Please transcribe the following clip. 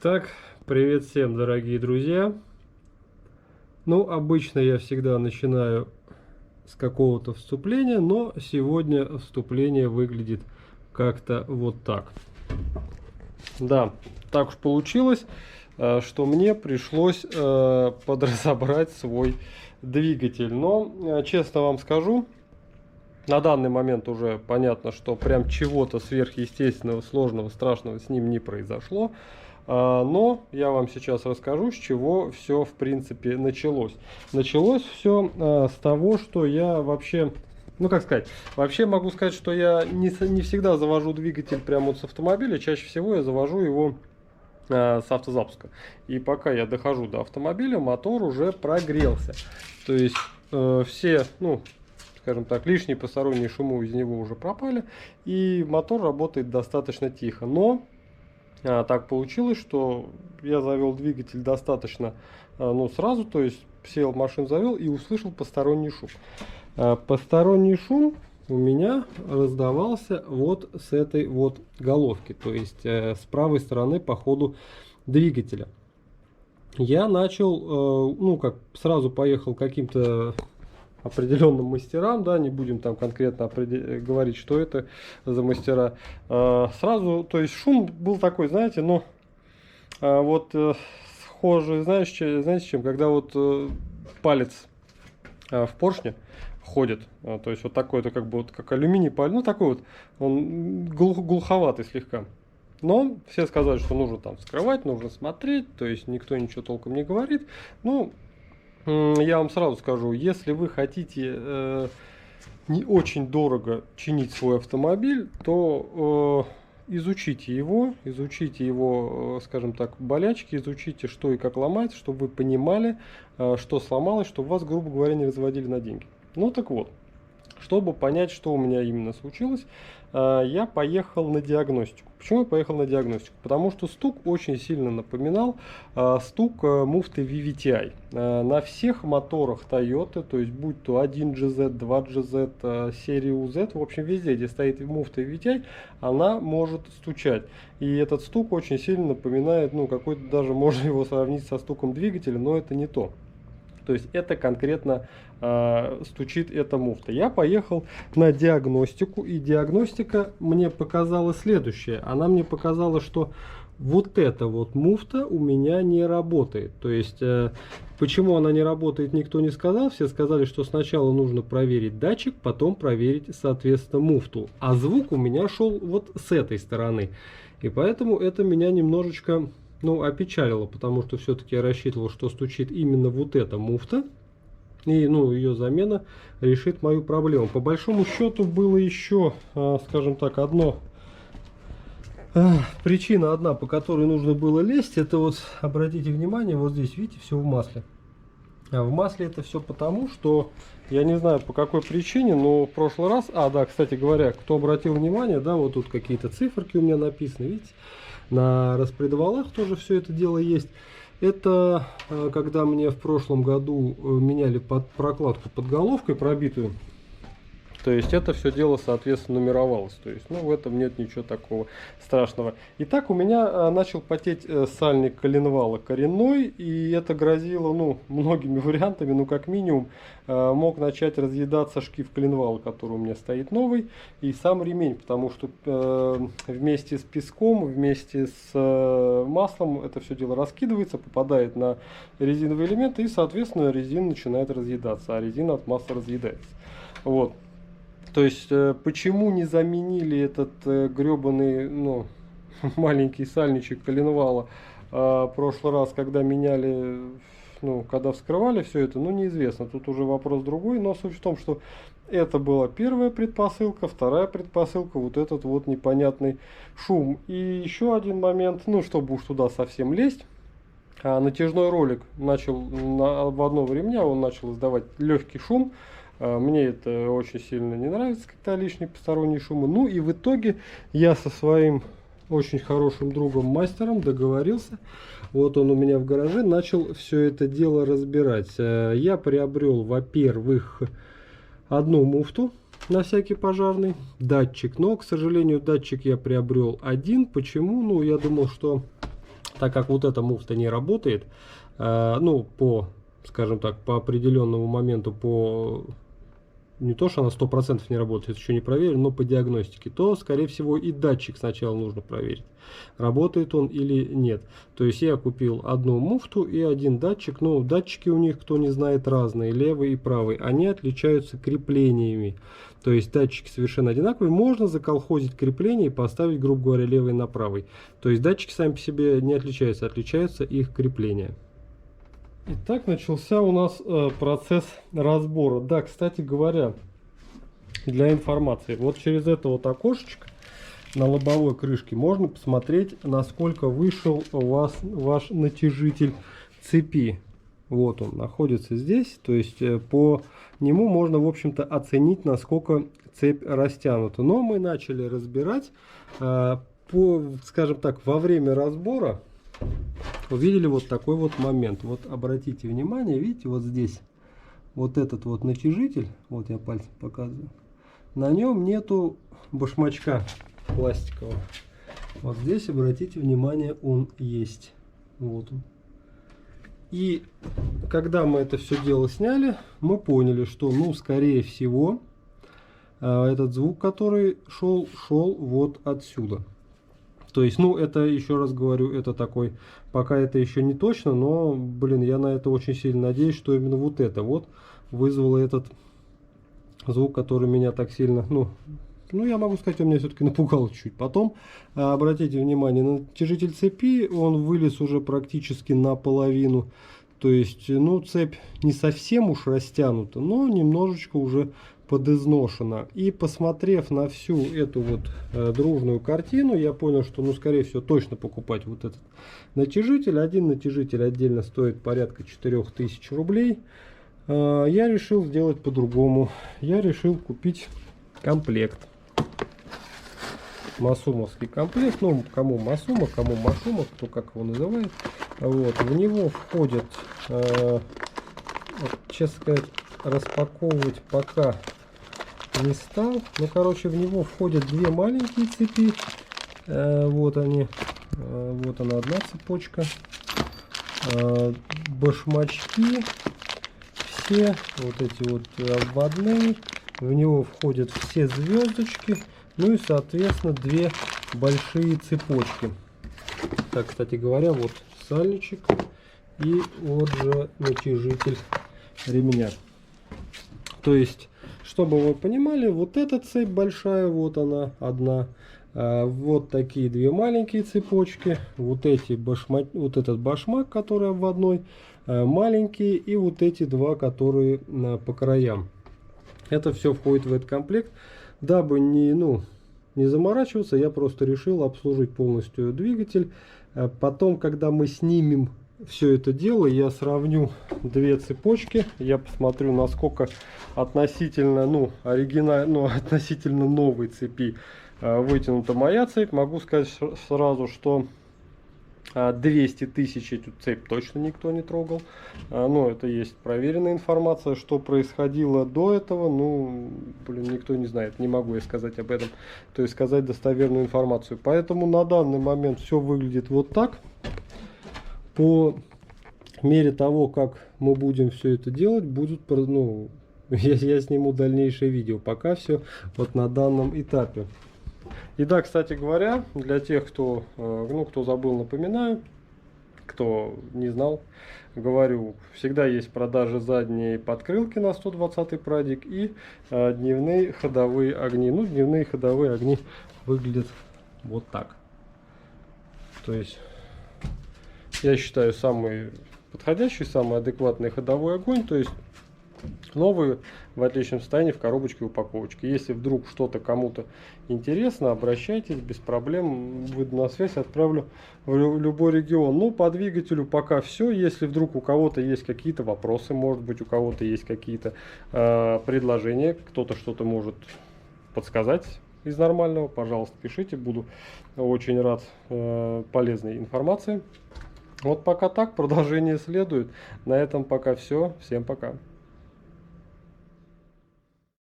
Так, привет всем, дорогие друзья. Ну, обычно я всегда начинаю с какого-то вступления, но сегодня вступление выглядит как-то вот так. Да, так уж получилось, что мне пришлось подразобрать свой двигатель. Но, честно вам скажу, на данный момент уже понятно, что прям чего-то сверхъестественного, сложного, страшного с ним не произошло. Но я вам сейчас расскажу, с чего все в принципе началось. Началось все с того, что я вообще, ну как сказать, вообще могу сказать, что я не всегда завожу двигатель прямо вот с автомобиля. Чаще всего я завожу его с автозапуска. И пока я дохожу до автомобиля, мотор уже прогрелся. То есть все, ну, скажем так, лишние посторонние шумы из него уже пропали, и мотор работает достаточно тихо. Но так получилось, что я завел двигатель достаточно, ну, сразу, то есть сел в машину, завел и услышал посторонний шум. Посторонний шум у меня раздавался вот с этой вот головки, то есть с правой стороны по ходу двигателя. Я начал, ну, как сразу поехал каким-то определенным мастерам, да, не будем там конкретно говорить, что это за мастера. Сразу, то есть шум был такой, знаете, ну, вот схожий, знаете, с чем, когда вот палец в поршне ходит, то есть вот такой, это как бы вот как алюминий палец, ну такой вот, он глуховатый слегка. Но все сказали, что нужно там скрывать, нужно смотреть, то есть никто ничего толком не говорит. Ну, я вам сразу скажу, если вы хотите не очень дорого чинить свой автомобиль, то изучите его, скажем так, болячки, изучите, что и как ломать, чтобы вы понимали, что сломалось, чтобы вас, грубо говоря, не разводили на деньги. Ну так вот, чтобы понять, что у меня именно случилось, я поехал на диагностику. Почему я поехал на диагностику? Потому что стук очень сильно напоминал стук муфты VVTi. На всех моторах Toyota, то есть будь то 1GZ, 2GZ, серию Z, в общем везде, где стоит муфта VVTi, она может стучать. И этот стук очень сильно напоминает, ну какой-то даже можно его сравнить со стуком двигателя, но это не то. То есть это конкретно стучит эта муфта. Я поехал на диагностику, и диагностика мне показала следующее. Она мне показала, что вот эта вот муфта у меня не работает. То есть почему она не работает, никто не сказал. Все сказали, что сначала нужно проверить датчик, потом проверить, соответственно, муфту. А звук у меня шел вот с этой стороны. И поэтому это меня немножечко, ну, опечалило, потому что все-таки я рассчитывал, что стучит именно вот эта муфта. И, ну, ее замена решит мою проблему. По большому счету было еще, скажем так, причина одна, по которой нужно было лезть. Это вот, обратите внимание, вот здесь, видите, все в масле. А в масле это все потому, что, я не знаю по какой причине, но в прошлый раз, да, кстати говоря, кто обратил внимание, да, вот тут какие-то циферки у меня написаны, видите, на распредвалах тоже все это дело есть. Это когда мне в прошлом году меняли прокладку под головкой пробитую. То есть это все дело, соответственно, нумеровалось. То есть, ну, в этом нет ничего такого страшного. Итак, у меня начал потеть сальник коленвала коренной, и это грозило, ну, многими вариантами, ну, как минимум, мог начать разъедаться шкив коленвала, который у меня стоит новый, и сам ремень, потому что вместе с песком, вместе с маслом это все дело раскидывается, попадает на резиновые элементы, и, соответственно, резина начинает разъедаться, а резина от масла разъедается. Вот. То есть, почему не заменили этот гребаный, ну, маленький сальничек коленвала в прошлый раз, когда меняли, ну, когда вскрывали все это, ну, неизвестно. Тут уже вопрос другой, но суть в том, что это была первая предпосылка, вторая предпосылка, вот этот вот непонятный шум. И еще один момент, ну, чтобы уж туда совсем лезть. Натяжной ролик начал в одном ремне, он начал издавать легкий шум. Мне это очень сильно не нравится, когда лишние посторонние шумы. Ну и в итоге я со своим очень хорошим другом мастером договорился. Вот он у меня в гараже, начал все это дело разбирать. Я приобрел, во-первых, одну муфту на всякий пожарный, датчик. Но, к сожалению, датчик я приобрел один. Почему? Ну, я думал, что так как вот эта муфта не работает, ну, по, скажем так, по определенному моменту, по не то, что она 100% не работает, еще не проверен, но по диагностике, то, скорее всего, и датчик сначала нужно проверить, работает он или нет. То есть я купил одну муфту и один датчик. Ну, датчики у них, кто не знает, разные, левый и правый. Они отличаются креплениями. То есть датчики совершенно одинаковые. Можно заколхозить крепление и поставить, грубо говоря, левый на правый. То есть датчики сами по себе не отличаются, отличаются их крепления. Итак, начался у нас процесс разбора. Да, кстати говоря, для информации, вот через это вот окошечко на лобовой крышке можно посмотреть, насколько вышел у вас ваш натяжитель цепи. Вот он находится здесь, то есть по нему можно, в общем-то, оценить, насколько цепь растянута. Но мы начали разбирать, скажем так, во время разбора увидели вот такой вот момент. Вот обратите внимание, видите, вот здесь вот этот вот натяжитель, вот я пальцем показываю, на нем нету башмачка пластикового. Вот здесь, обратите внимание, он есть. Вот он. И когда мы это все дело сняли, мы поняли, что, ну, скорее всего, этот звук, который шел вот отсюда. То есть, ну, это, еще раз говорю, это такой, пока это еще не точно, но, блин, я на это очень сильно надеюсь, что именно вот это вот вызвало этот звук, который меня так сильно, ну, я могу сказать, он меня все-таки напугал чуть-чуть. Потом, обратите внимание, натяжитель цепи, он вылез уже практически наполовину. То есть, ну, цепь не совсем уж растянута, но немножечко уже подизношена. И посмотрев на всю эту вот дружную картину, я понял, что, ну, скорее всего, точно покупать вот этот натяжитель. Один натяжитель отдельно стоит порядка 4000 рублей. Я решил сделать по-другому. Я решил купить комплект. Масумовский комплект. Ну, кому Масума, кому Масума, кто как его называет. Вот. В него входит, вот, честно сказать, распаковывать пока не стал. Ну, короче, в него входят две маленькие цепи. Вот они. Вот она, одна цепочка. Башмачки. Все вот эти вот обводные. В него входят все звездочки. Ну и, соответственно, две большие цепочки. Так, кстати говоря, вот сальничек. И вот же натяжитель ремня. То есть, чтобы вы понимали, вот эта цепь большая, вот она одна. Вот такие две маленькие цепочки. Вот эти вот этот башмак, который обводной, маленькие. И вот эти два, которые по краям. Это все входит в этот комплект. Дабы не заморачиваться, я просто решил обслужить полностью двигатель. Потом, когда мы снимем все это дело, я сравню две цепочки, я посмотрю, насколько относительно, относительно новой цепи вытянута моя цепь. Могу сказать сразу, что 200 тысяч эту цепь точно никто не трогал. Но это есть проверенная информация. Что происходило до этого, никто не знает. Не могу я сказать об этом. То есть сказать достоверную информацию. Поэтому на данный момент все выглядит вот так. По мере того, как мы будем все это делать, я сниму дальнейшее видео. Пока все вот на данном этапе. И да, кстати говоря, для тех, кто забыл, напоминаю, кто не знал, говорю, всегда есть продажи задней подкрылки на 120 прадик и дневные ходовые огни. Ну, дневные ходовые огни выглядят вот так. То есть, я считаю, самый подходящий, самый адекватный ходовой огонь, то есть новые в отличном состоянии в коробочке упаковочке. Если вдруг что-то кому-то интересно, обращайтесь, без проблем, выйду на связь, отправлю в любой регион. Ну, по двигателю пока все. Если вдруг у кого-то есть какие-то вопросы, может быть, у кого-то есть какие-то предложения, кто-то что-то может подсказать из нормального, пожалуйста, пишите, буду очень рад полезной информации. Вот пока так, продолжение следует. На этом пока все. Всем пока.